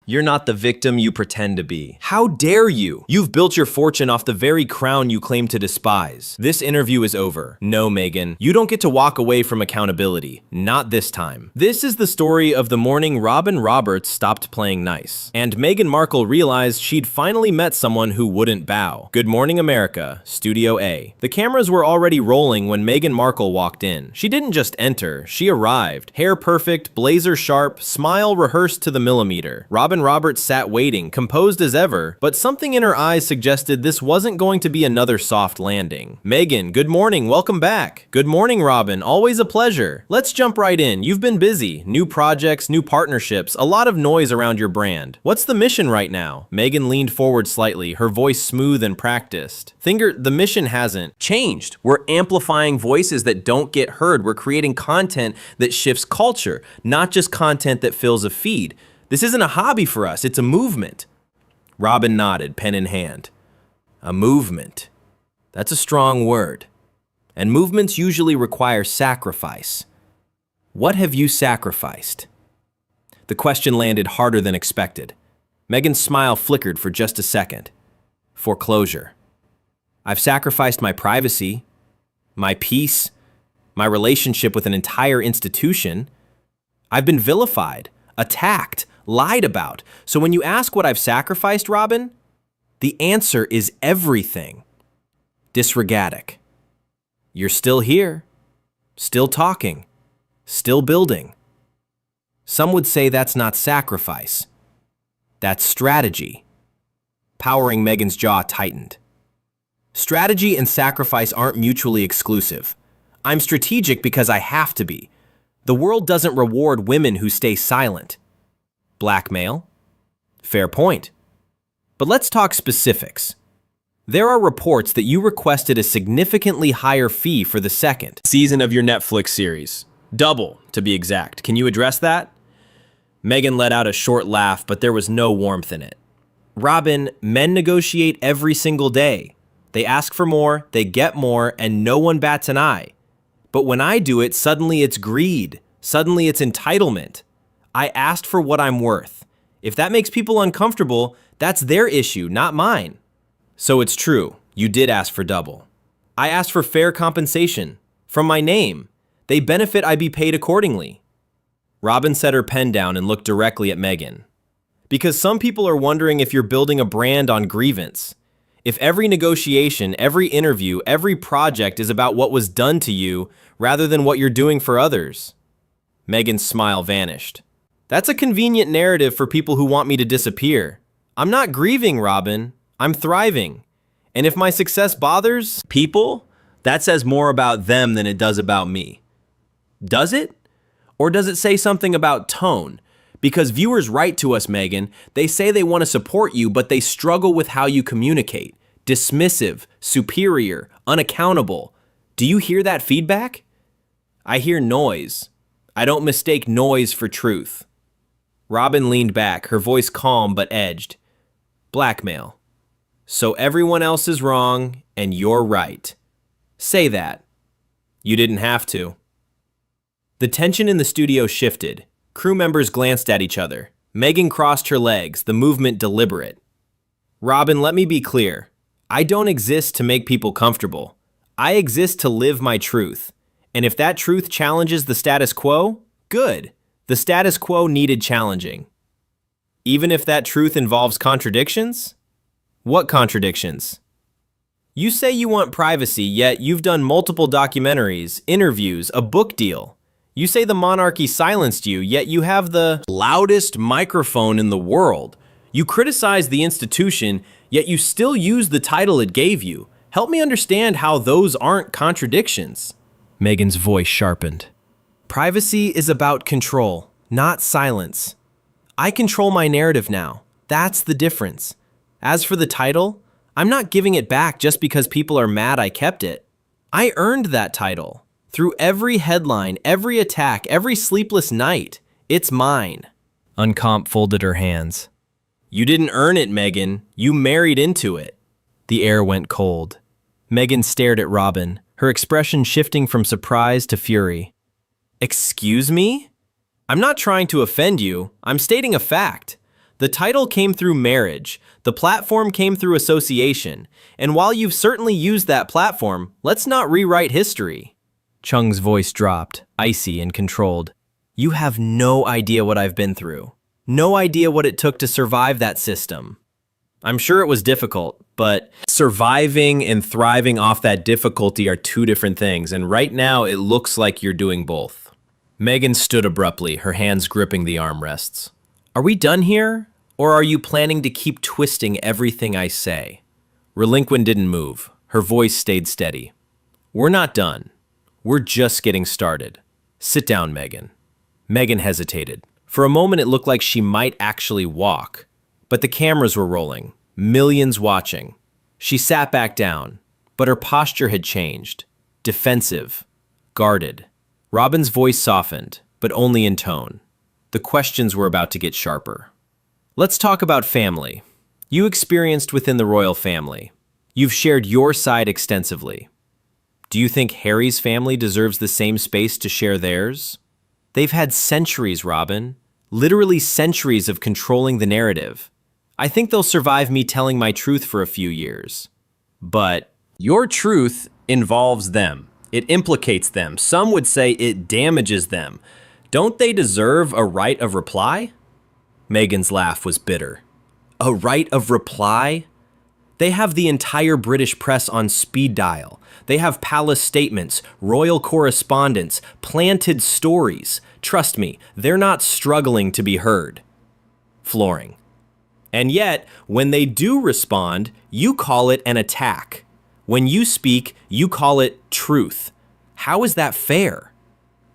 You're not the victim you pretend to be. How dare you? You've built your fortune off the very crown you claim to despise. This interview is over. No, Meghan, you don't get to walk away from accountability. Not this time. This is the story of the morning Robin Roberts stopped playing nice, and Meghan Markle realized she'd finally met someone who wouldn't bow. Good morning, America, Studio A. The cameras were already rolling when Meghan Markle walked in. She didn't just enter, she arrived. Hair perfect, blazer sharp, smile rehearsed to the millimeter. Robin Roberts sat waiting, composed as ever, but something in her eyes suggested this wasn't going to be another soft landing. Meghan, good morning, welcome back. Good morning, Robin, always a pleasure. Let's jump right in. You've been busy. New projects, new partnerships, a lot of noise around your brand. What's the mission right now? Meghan leaned forward slightly, her voice smooth and practiced. The mission hasn't changed. We're amplifying voices that don't get heard. We're creating content that shifts culture, not just content that fills a feed. This isn't a hobby for us, it's a movement. Robin nodded, pen in hand. A movement. That's a strong word. And movements usually require sacrifice. What have you sacrificed? The question landed harder than expected. Meghan's smile flickered for just a second. Foreclosure. I've sacrificed my privacy, my peace, my relationship with an entire institution. I've been vilified, attacked, lied about. So when you ask what I've sacrificed, Robin, the answer is everything. Disregadic. You're still here, still talking, still building. Some would say that's not sacrifice. That's strategy. Powering Meghan's jaw tightened. Strategy and sacrifice aren't mutually exclusive. I'm strategic because I have to be. The world doesn't reward women who stay silent. Blackmail? Fair point. But let's talk specifics. There are reports that you requested a significantly higher fee for the second season of your Netflix series. Double, to be exact. Can you address that? Meghan let out a short laugh, but there was no warmth in it. Robin, men negotiate every single day. They ask for more, they get more, and no one bats an eye. But when I do it, suddenly it's greed. Suddenly it's entitlement. I asked for what I'm worth. If that makes people uncomfortable, that's their issue, not mine. So it's true, you did ask for double. I asked for fair compensation. From my name. They benefit, I be paid accordingly. Robin set her pen down and looked directly at Meghan. Because some people are wondering if you're building a brand on grievance. If every negotiation, every interview, every project is about what was done to you rather than what you're doing for others. Meghan's smile vanished. That's a convenient narrative for people who want me to disappear. I'm not grieving, Robin. I'm thriving. And if my success bothers people, that says more about them than it does about me. Does it? Or does it say something about tone? Because viewers write to us, Meghan. They say they want to support you, but they struggle with how you communicate. Dismissive, superior, unaccountable. Do you hear that feedback? I hear noise. I don't mistake noise for truth. Robin leaned back, her voice calm but edged. Blackmail. So everyone else is wrong, and you're right. Say that. You didn't have to. The tension in the studio shifted. Crew members glanced at each other. Meghan crossed her legs, the movement deliberate. Robin, let me be clear. I don't exist to make people comfortable. I exist to live my truth. And if that truth challenges the status quo, good. The status quo needed challenging. Even if that truth involves contradictions? What contradictions? You say you want privacy, yet you've done multiple documentaries, interviews, a book deal. You say the monarchy silenced you, yet you have the loudest microphone in the world. You criticize the institution, yet you still use the title it gave you. Help me understand how those aren't contradictions. Meghan's voice sharpened. Privacy is about control, not silence. I control my narrative now. That's the difference. As for the title, I'm not giving it back just because people are mad I kept it. I earned that title. Through every headline, every attack, every sleepless night, it's mine. Uncomp folded her hands. You didn't earn it, Meghan. You married into it. The air went cold. Meghan stared at Robin, her expression shifting from surprise to fury. Excuse me? I'm not trying to offend you. I'm stating a fact. The title came through marriage, the platform came through association, and while you've certainly used that platform, let's not rewrite history. Chung's voice dropped, icy and controlled. You have no idea what I've been through. No idea what it took to survive that system. I'm sure it was difficult, but surviving and thriving off that difficulty are two different things, and right now it looks like you're doing both. Meghan stood abruptly, her hands gripping the armrests. Are we done here? Or are you planning to keep twisting everything I say? Relinquin didn't move. Her voice stayed steady. We're not done. We're just getting started. Sit down, Meghan. Meghan hesitated. For a moment, it looked like she might actually walk. But the cameras were rolling, millions watching. She sat back down, but her posture had changed. Defensive, guarded. Robin's voice softened, but only in tone. The questions were about to get sharper. Let's talk about family. You experienced within the royal family. You've shared your side extensively. Do you think Harry's family deserves the same space to share theirs? They've had centuries, Robin. Literally centuries of controlling the narrative. I think they'll survive me telling my truth for a few years. But your truth involves them. It implicates them. Some would say it damages them. Don't they deserve a right of reply? Meghan's laugh was bitter. A right of reply? They have the entire British press on speed dial. They have palace statements, royal correspondence, planted stories. Trust me, they're not struggling to be heard. Flooring. And yet, when they do respond, you call it an attack. When you speak, you call it truth. How is that fair?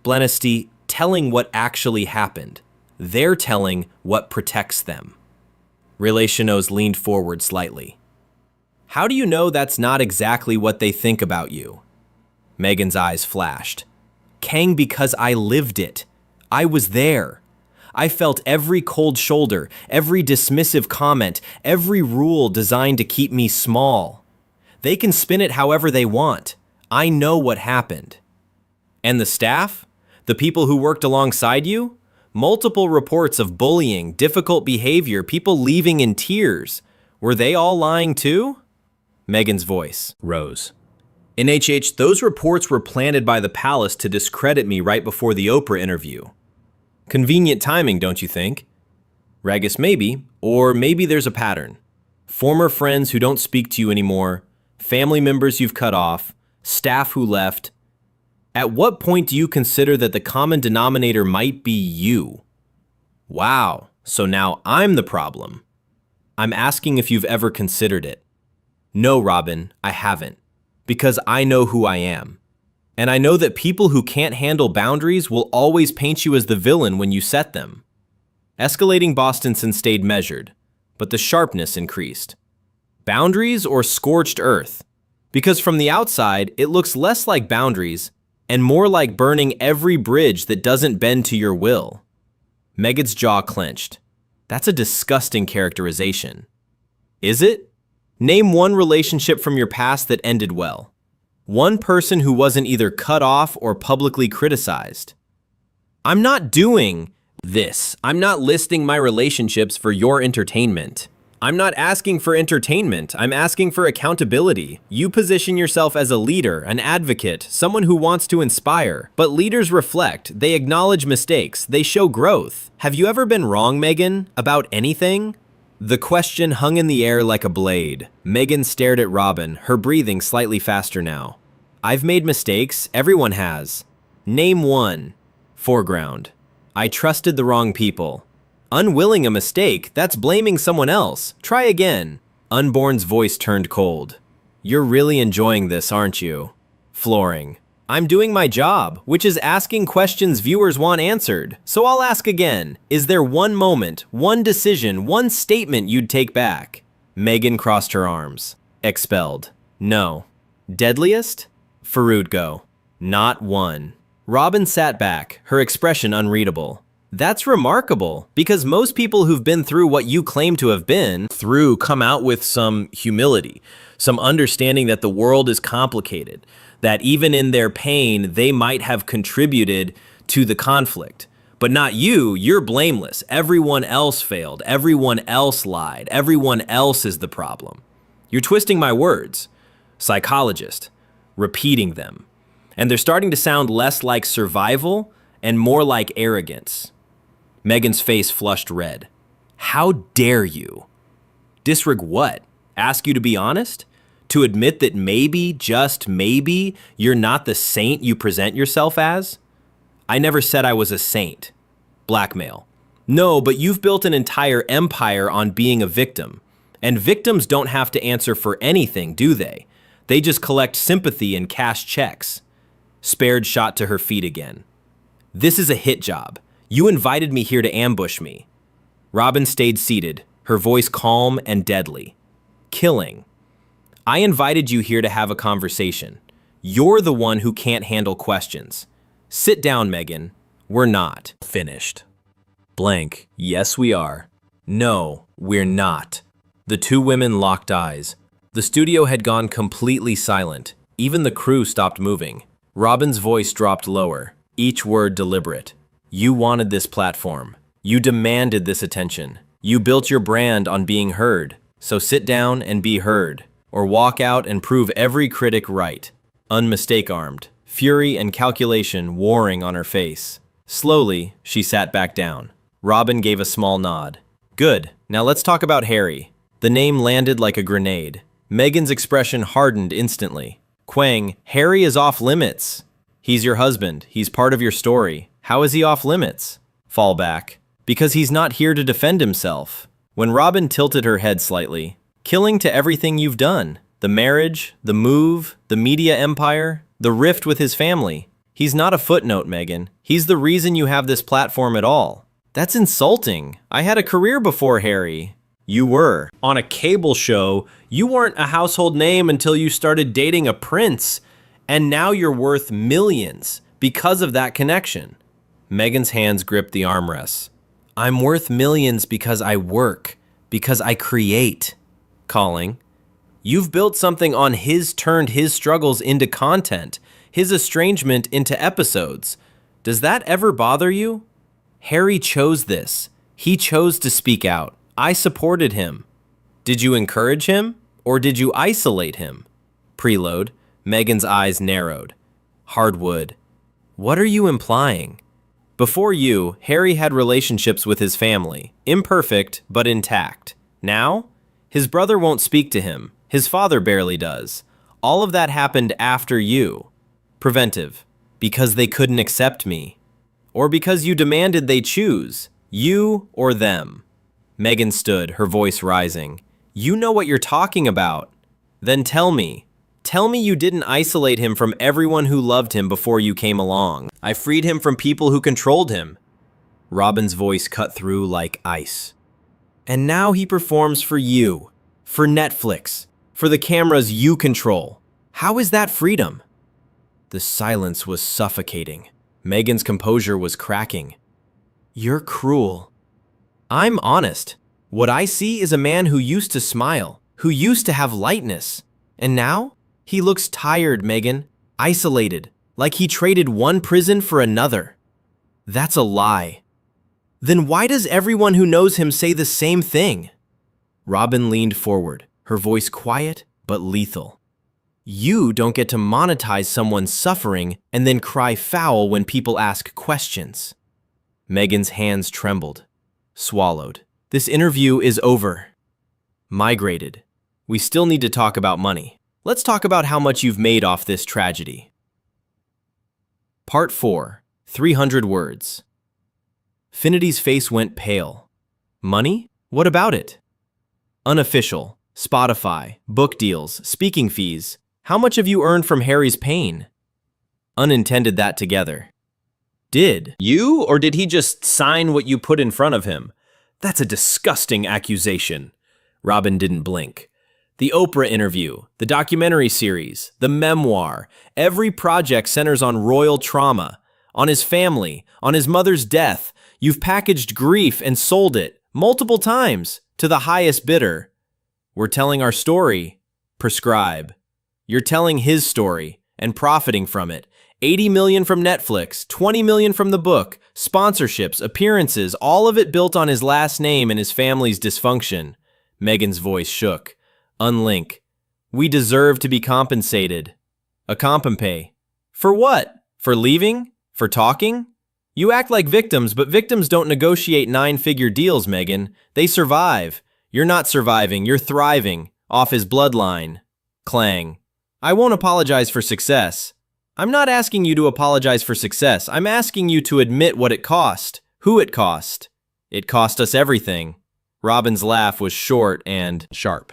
Blenesty, telling what actually happened. They're telling what protects them. Relationos leaned forward slightly. How do you know that's not exactly what they think about you? Meghan's eyes flashed. Kang, because I lived it. I was there. I felt every cold shoulder, every dismissive comment, every rule designed to keep me small. They can spin it however they want. I know what happened. And the staff? The people who worked alongside you? Multiple reports of bullying, difficult behavior, people leaving in tears. Were they all lying too? Meghan's voice rose. In HH, those reports were planted by the palace to discredit me right before the Oprah interview. Convenient timing, don't you think? Ragus, maybe, or maybe there's a pattern. Former friends who don't speak to you anymore, family members you've cut off, staff who left. At what point do you consider that the common denominator might be you? Wow, so now I'm the problem. I'm asking if you've ever considered it. No, Robin, I haven't, because I know who I am. And I know that people who can't handle boundaries will always paint you as the villain when you set them. Escalating Bostonson stayed measured, but the sharpness increased. Boundaries or scorched earth? Because from the outside, it looks less like boundaries and more like burning every bridge that doesn't bend to your will. Meghan's jaw clenched. That's a disgusting characterization. Is it? Name one relationship from your past that ended well. One person who wasn't either cut off or publicly criticized. I'm not doing this. I'm not listing my relationships for your entertainment. I'm not asking for entertainment. I'm asking for accountability. You position yourself as a leader, an advocate, someone who wants to inspire. But leaders reflect. They acknowledge mistakes. They show growth. Have you ever been wrong, Meghan, about anything? The question hung in the air like a blade. Meghan stared at Robin, her breathing slightly faster now. I've made mistakes. Everyone has. Name one. Foreground. I trusted the wrong people. Unwilling a mistake, that's blaming someone else. Try again. Unborn's voice turned cold. You're really enjoying this, aren't you? Flooring. I'm doing my job, which is asking questions viewers want answered. So I'll ask again. Is there one moment, one decision, one statement you'd take back? Meghan crossed her arms. Expelled. No. Deadliest? Farood go. Not one. Robin sat back, her expression unreadable. That's remarkable, because most people who've been through what you claim to have been through come out with some humility, some understanding that the world is complicated, that even in their pain, they might have contributed to the conflict. But not you, you're blameless. Everyone else failed. Everyone else lied. Everyone else is the problem. You're twisting my words. Psychologist. Repeating them. And they're starting to sound less like survival and more like arrogance. Meghan's face flushed red. How dare you? Disrig what? Ask you to be honest? To admit that maybe, just maybe, you're not the saint you present yourself as? I never said I was a saint. Blackmail. No, but you've built an entire empire on being a victim. And victims don't have to answer for anything, do they? They just collect sympathy and cash checks. Spared shot to her feet again. This is a hit job. You invited me here to ambush me. Robin stayed seated, her voice calm and deadly. Killing. I invited you here to have a conversation. You're the one who can't handle questions. Sit down, Meghan. We're not. Finished. Blank. Yes, we are. No, we're not. The two women locked eyes. The studio had gone completely silent. Even the crew stopped moving. Robin's voice dropped lower, each word deliberate. You wanted this platform. You demanded this attention. You built your brand on being heard. So sit down and be heard, or walk out and prove every critic right. Unmistake-armed, fury and calculation warring on her face. Slowly, she sat back down. Robin gave a small nod. Good, now let's talk about Harry. The name landed like a grenade. Meghan's expression hardened instantly. Quang, Harry is off limits. He's your husband. He's part of your story. How is he off limits? Fall back. Because he's not here to defend himself. When Robin tilted her head slightly, killing to everything you've done. The marriage, the move, the media empire, the rift with his family. He's not a footnote, Meghan. He's the reason you have this platform at all. That's insulting. I had a career before Harry. You were. On a cable show, you weren't a household name until you started dating a prince. And now you're worth millions because of that connection. Meghan's hands gripped the armrests. I'm worth millions because I work, because I create. Calling. You've built something on turned his struggles into content, his estrangement into episodes. Does that ever bother you? Harry chose this. He chose to speak out. I supported him. Did you encourage him, or did you isolate him? Preload. Meghan's eyes narrowed. Hardwood. What are you implying? Before you, Harry had relationships with his family, imperfect but intact. Now, his brother won't speak to him. His father barely does. All of that happened after you. Preventive. Because they couldn't accept me. Or because you demanded they choose, you or them. Meghan stood, her voice rising. You know what you're talking about. Then tell me. Tell me you didn't isolate him from everyone who loved him before you came along. I freed him from people who controlled him. Robin's voice cut through like ice. And now he performs for you, for Netflix, for the cameras you control. How is that freedom? The silence was suffocating. Meghan's composure was cracking. You're cruel. I'm honest. What I see is a man who used to smile, who used to have lightness. And now? He looks tired, Meghan, isolated, like he traded one prison for another. That's a lie. Then why does everyone who knows him say the same thing? Robin leaned forward, her voice quiet but lethal. You don't get to monetize someone's suffering and then cry foul when people ask questions. Meghan's hands trembled, swallowed. This interview is over. Migrated. We still need to talk about money. Let's talk about how much you've made off this tragedy. Part 4. 300 words. Finity's face went pale. Money? What about it? Unofficial. Spotify. Book deals. Speaking fees. How much have you earned from Harry's pain? Unintended that together. Did you, or did he just sign what you put in front of him? That's a disgusting accusation. Robin didn't blink. The Oprah interview, the documentary series, the memoir, every project centers on royal trauma, on his family, on his mother's death. You've packaged grief and sold it, multiple times, to the highest bidder. We're telling our story. Prescribe. You're telling his story and profiting from it, $80 million from Netflix, $20 million from the book, sponsorships, appearances, all of it built on his last name and his family's dysfunction. Meghan's voice shook. Unlink. We deserve to be compensated. A compensation. For what? For leaving? For talking? You act like victims, but victims don't negotiate nine-figure deals, Meghan. They survive. You're not surviving, you're thriving. Off his bloodline. Clang. I won't apologize for success. I'm not asking you to apologize for success. I'm asking you to admit what it cost, who it cost. It cost us everything. Robin's laugh was short and sharp.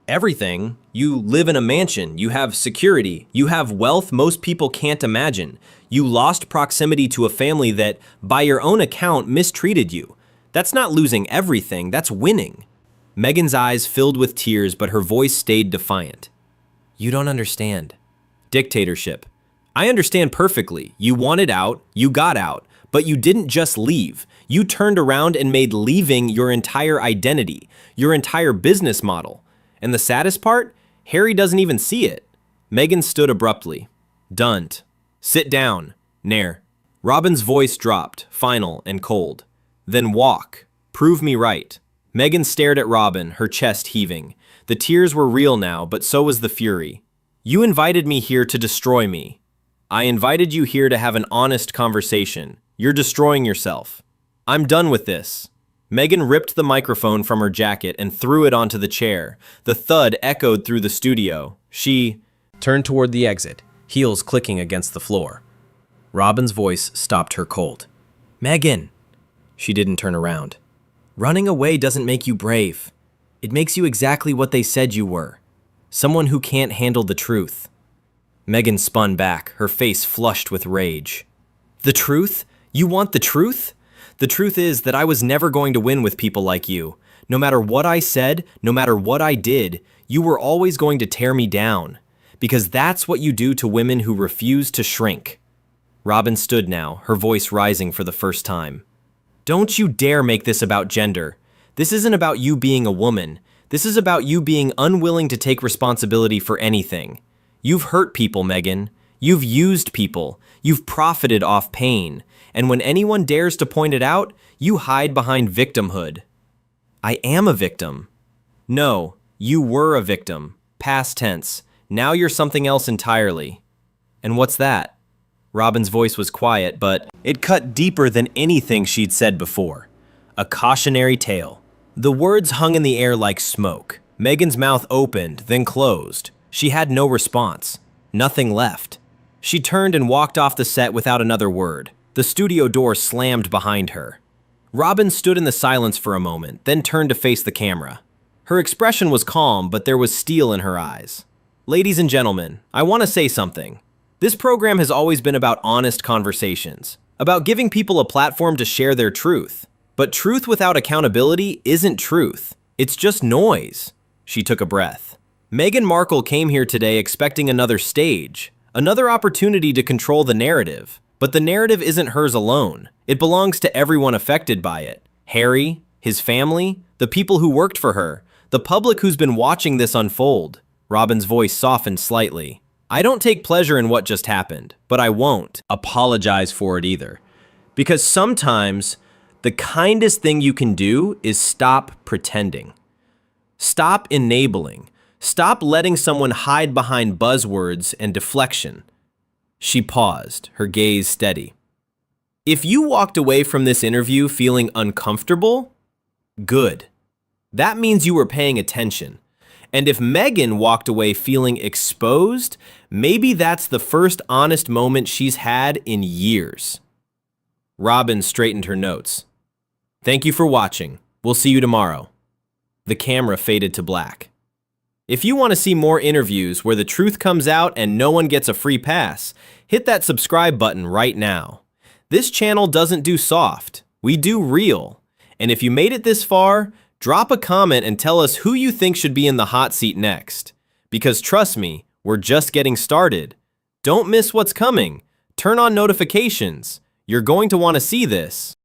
Everything? You live in a mansion, you have security, you have wealth most people can't imagine. You lost proximity to a family that, by your own account, mistreated you. That's not losing everything, that's winning. Meghan's eyes filled with tears, but her voice stayed defiant. You don't understand. Dictatorship. I understand perfectly. You wanted out, you got out, but you didn't just leave. You turned around and made leaving your entire identity, your entire business model. And the saddest part? Harry doesn't even see it. Meghan stood abruptly. Dunt. Sit down. Nair. Robin's voice dropped, final and cold. Then walk. Prove me right. Meghan stared at Robin, her chest heaving. The tears were real now, but so was the fury. You invited me here to destroy me. I invited you here to have an honest conversation. You're destroying yourself. I'm done with this. Meghan ripped the microphone from her jacket and threw it onto the chair. The thud echoed through the studio. She turned toward the exit, heels clicking against the floor. Robin's voice stopped her cold. Meghan! She didn't turn around. Running away doesn't make you brave. It makes you exactly what they said you were. Someone who can't handle the truth. Meghan spun back, her face flushed with rage. The truth? You want the truth? The truth is that I was never going to win with people like you. No matter what I said, no matter what I did, you were always going to tear me down. Because that's what you do to women who refuse to shrink. Robin stood now, her voice rising for the first time. Don't you dare make this about gender. This isn't about you being a woman. This is about you being unwilling to take responsibility for anything. You've hurt people, Meghan. You've used people. You've profited off pain. And when anyone dares to point it out, you hide behind victimhood. I am a victim. No, you were a victim. Past tense. Now you're something else entirely. And what's that? Robin's voice was quiet, but it cut deeper than anything she'd said before. A cautionary tale. The words hung in the air like smoke. Meghan's mouth opened, then closed. She had no response. Nothing left. She turned and walked off the set without another word. The studio door slammed behind her. Robin stood in the silence for a moment, then turned to face the camera. Her expression was calm, but there was steel in her eyes. Ladies and gentlemen, I want to say something. This program has always been about honest conversations, about giving people a platform to share their truth. But truth without accountability isn't truth. It's just noise. She took a breath. Meghan Markle came here today expecting another stage, another opportunity to control the narrative. But the narrative isn't hers alone. It belongs to everyone affected by it. Harry, his family, the people who worked for her, the public who's been watching this unfold. Robin's voice softened slightly. I don't take pleasure in what just happened, but I won't apologize for it either. Because sometimes the kindest thing you can do is stop pretending. Stop enabling. Stop letting someone hide behind buzzwords and deflection. She paused, her gaze steady. If you walked away from this interview feeling uncomfortable, good. That means you were paying attention. And if Meghan walked away feeling exposed, maybe that's the first honest moment she's had in years. Robin straightened her notes. Thank you for watching. We'll see you tomorrow. The camera faded to black. If you want to see more interviews where the truth comes out and no one gets a free pass, hit that subscribe button right now. This channel doesn't do soft, we do real. And if you made it this far, drop a comment and tell us who you think should be in the hot seat next. Because trust me, we're just getting started. Don't miss what's coming. Turn on notifications. You're going to want to see this.